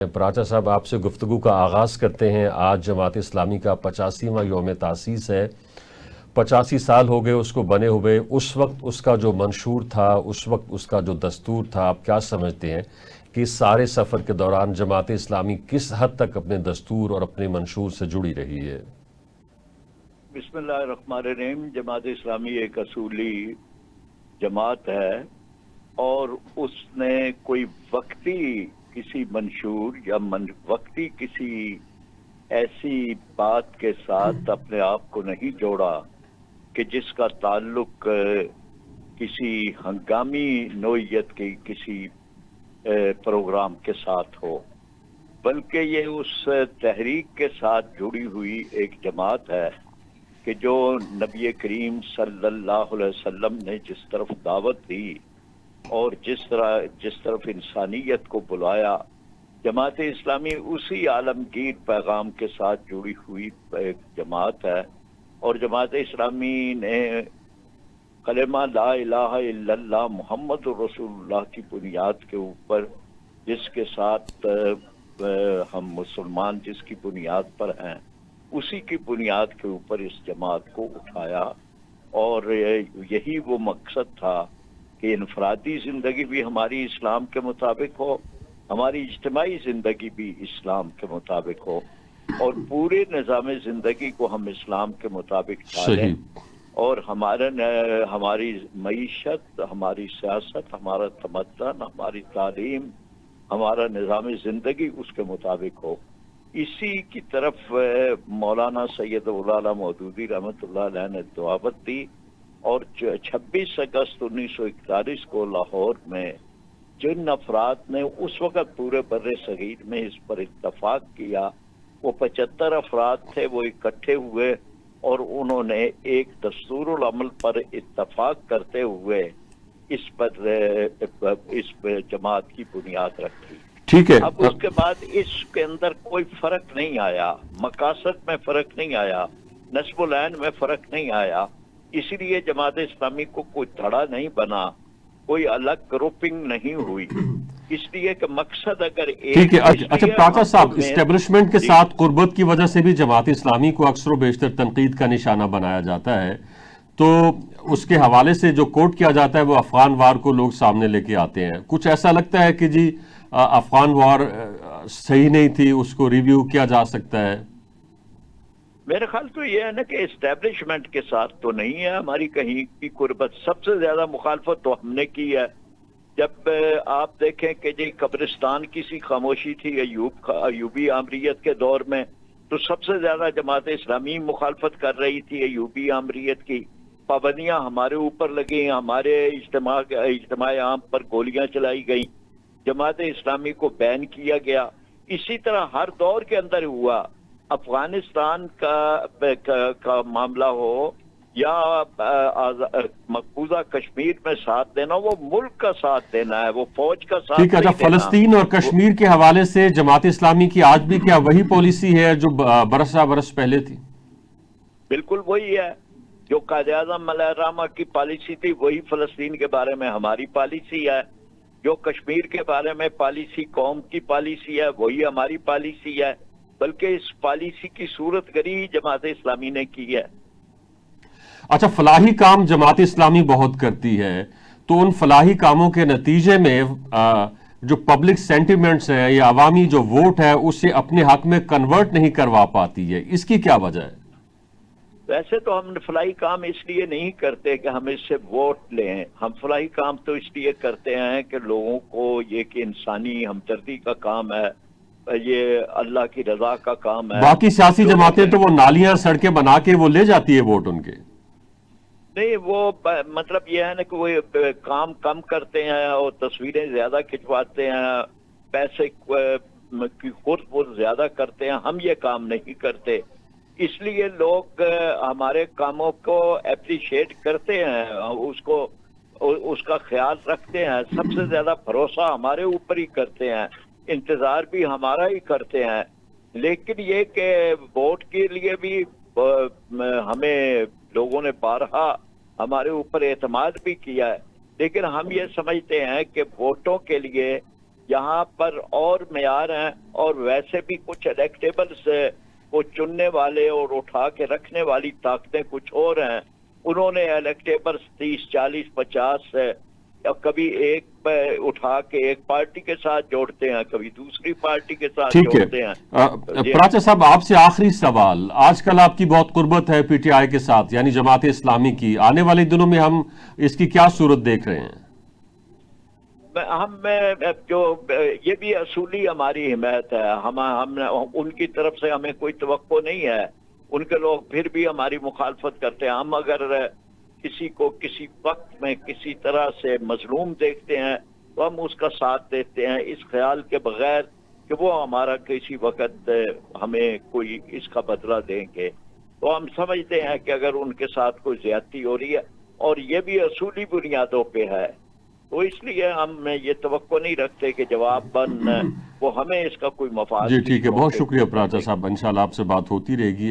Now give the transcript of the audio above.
پراچا صاحب، آپ سے گفتگو کا آغاز کرتے ہیں۔ آج جماعت اسلامی کا 85واں یوم تاسیس ہے۔ 85 سال ہو گئے اس کو بنے ہوئے۔ اس وقت اس کا جو منشور تھا، اس وقت اس کا جو دستور تھا، آپ کیا سمجھتے ہیں کہ اس سارے سفر کے دوران جماعت اسلامی کس حد تک اپنے دستور اور اپنے منشور سے جڑی رہی ہے؟ بسم اللہ الرحمن الرحیم۔ جماعت اسلامی ایک اصولی جماعت ہے اور اس نے کوئی وقتی کسی منشور یا وقتی کسی ایسی بات کے ساتھ اپنے آپ کو نہیں جوڑا کہ جس کا تعلق کسی ہنگامی نوعیت کی کسی پروگرام کے ساتھ ہو، بلکہ یہ اس تحریک کے ساتھ جڑی ہوئی ایک جماعت ہے کہ جو نبی کریم صلی اللہ علیہ وسلم نے جس طرف دعوت دی اور جس طرف انسانیت کو بلایا، جماعت اسلامی اسی عالمگیر پیغام کے ساتھ جڑی ہوئی ایک جماعت ہے۔ اور جماعت اسلامی نے کلمہ لا الہ الا اللہ محمد رسول اللہ کی بنیاد کے اوپر، جس کے ساتھ ہم مسلمان جس کی بنیاد پر ہیں، اسی کی بنیاد کے اوپر اس جماعت کو اٹھایا۔ اور یہی وہ مقصد تھا کہ انفرادی زندگی بھی ہماری اسلام کے مطابق ہو، ہماری اجتماعی زندگی بھی اسلام کے مطابق ہو، اور پورے نظام زندگی کو ہم اسلام کے مطابق ڈھالیں، اور ہماری معیشت، ہماری سیاست، ہمارا تمدن، ہماری تعلیم، ہمارا نظام زندگی اس کے مطابق ہو۔ اسی کی طرف مولانا سید العلا مودودی رحمۃ اللہ علیہ نے دعوت دی، اور 26 اگست 1941 کو لاہور میں جن افراد نے اس وقت پورے بر صغیر میں اس پر اتفاق کیا، وہ 75 افراد تھے، وہ اکٹھے ہوئے اور انہوں نے ایک دستور العمل پر اتفاق کرتے ہوئے اس جماعت کی بنیاد رکھی۔ ٹھیک ہے۔ اب اس کے بعد اس کے اندر کوئی فرق نہیں آیا، مقاصد میں فرق نہیں آیا، نصب العین میں فرق نہیں آیا، اسی لیے جماعت اسلامی کو کوئی دھڑا نہیں بنا، کوئی الگ گروپنگ نہیں ہوئی، اس لیے کہ مقصد اگر ایک۔ ٹھیک ہے۔ اچھا پراچا صاحب، اسٹیبلشمنٹ کے ساتھ قربت کی وجہ سے بھی جماعت اسلامی کو اکثر و بیشتر تنقید کا نشانہ بنایا جاتا ہے، تو اس کے حوالے سے جو کوٹ کیا جاتا ہے وہ افغان وار کو لوگ سامنے لے کے آتے ہیں۔ کچھ ایسا لگتا ہے کہ جی افغان وار صحیح نہیں تھی، اس کو ریویو کیا جا سکتا ہے؟ میرے خیال تو یہ ہے نا کہ اسٹیبلشمنٹ کے ساتھ تو نہیں ہے ہماری کہیں کی قربت۔ سب سے زیادہ مخالفت تو ہم نے کی ہے۔ جب آپ دیکھیں کہ جی قبرستان کی سی خاموشی تھی ایوبی آمریت کے دور میں، تو سب سے زیادہ جماعت اسلامی مخالفت کر رہی تھی ایوبی آمریت کی۔ پابندیاں ہمارے اوپر لگیں، ہمارے اجتماع عام پر گولیاں چلائی گئیں، جماعت اسلامی کو بین کیا گیا۔ اسی طرح ہر دور کے اندر ہوا، افغانستان کا معاملہ ہو یا مقبوضہ کشمیر میں ساتھ دینا، وہ ملک کا ساتھ دینا ہے، وہ فوج کا ساتھ ٹھیک ہے۔ نہیں دینا۔ فلسطین اور کشمیر کے حوالے سے جماعت اسلامی کی آج بھی کیا وہی پالیسی ہے جو برس پہلے تھی؟ بالکل وہی ہے، جو قائد اعظم علیہ الرحمہ کی پالیسی تھی وہی فلسطین کے بارے میں ہماری پالیسی ہے، جو کشمیر کے بارے میں پالیسی قوم کی پالیسی ہے وہی ہماری پالیسی ہے، بلکہ اس پالیسی کی صورت گری جماعت اسلامی نے کی ہے۔ اچھا، فلاحی کام جماعت اسلامی بہت کرتی ہے، تو ان فلاحی کاموں کے نتیجے میں جو پبلک سینٹیمنٹس ہے یا عوامی جو ووٹ ہے اسے اپنے حق میں کنورٹ نہیں کروا پاتی ہے، اس کی کیا وجہ ہے؟ ویسے تو ہم فلاحی کام اس لیے نہیں کرتے کہ ہم اس سے ووٹ لیں، ہم فلاحی کام تو اس لیے کرتے ہیں کہ لوگوں کو یہ کہ انسانی ہمدردی کا کام ہے، یہ اللہ کی رضا کا کام ہے۔ باقی سیاسی جماعتیں تو وہ نالیاں سڑکیں بنا کے وہ لے جاتی ہے ووٹ ان کے۔ نہیں، وہ مطلب یہ ہے نا کہ وہ کام کم کرتے ہیں اور تصویریں زیادہ کھنچواتے ہیں، پیسے کی خود وہ زیادہ کرتے ہیں، ہم یہ کام نہیں کرتے، اس لیے لوگ ہمارے کاموں کو اپریشیٹ کرتے ہیں، اس کا خیال رکھتے ہیں، سب سے زیادہ بھروسہ ہمارے اوپر ہی کرتے ہیں، انتظار بھی ہمارا ہی کرتے ہیں۔ لیکن یہ کہ ووٹ کے لیے بھی ہمیں لوگوں نے بارہا ہمارے اوپر اعتماد بھی کیا ہے، لیکن ہم یہ سمجھتے ہیں کہ ووٹوں کے لیے یہاں پر اور معیار ہیں، اور ویسے بھی کچھ الیکٹیبلز کو چننے والے اور اٹھا کے رکھنے والی طاقتیں کچھ اور ہیں. انہوں نے الیکٹیبلز 30 40 50 کبھی ایک پہ اٹھا کے ایک پارٹی کے ساتھ جوڑتے ہیں، کبھی دوسری پارٹی کے ساتھ ٹھیک ہے. جوڑتے ہیں. پراچا صاحب، آپ سے آخری سوال. آج کل آپ کی بہت قربت ہے پی ٹی آئی کے ساتھ، یعنی جماعت اسلامی کی. آنے والے دنوں میں ہم اس کی کیا صورت دیکھ رہے ہیں؟ ہم جو یہ بھی اصولی ہماری حمایت ہے. ہم ان کی طرف سے ہمیں کوئی توقع نہیں ہے. ان کے لوگ پھر بھی ہماری مخالفت کرتے ہیں. ہم اگر کسی کو کسی وقت میں کسی طرح سے مظلوم دیکھتے ہیں تو ہم اس کا ساتھ دیتے ہیں، اس خیال کے بغیر کہ وہ ہمارا کسی وقت ہمیں کوئی اس کا بدلہ دیں گے. تو ہم سمجھتے ہیں کہ اگر ان کے ساتھ کوئی زیادتی ہو رہی ہے، اور یہ بھی اصولی بنیادوں پہ ہے، تو اس لیے ہم یہ توقع نہیں رکھتے کہ جواب وہ ہمیں اس کا کوئی مفاد جی ٹھیک ہے. بہت موقع شکریہ کو پراچا صاحب. انشاءاللہ آپ سے بات ہوتی رہے گی.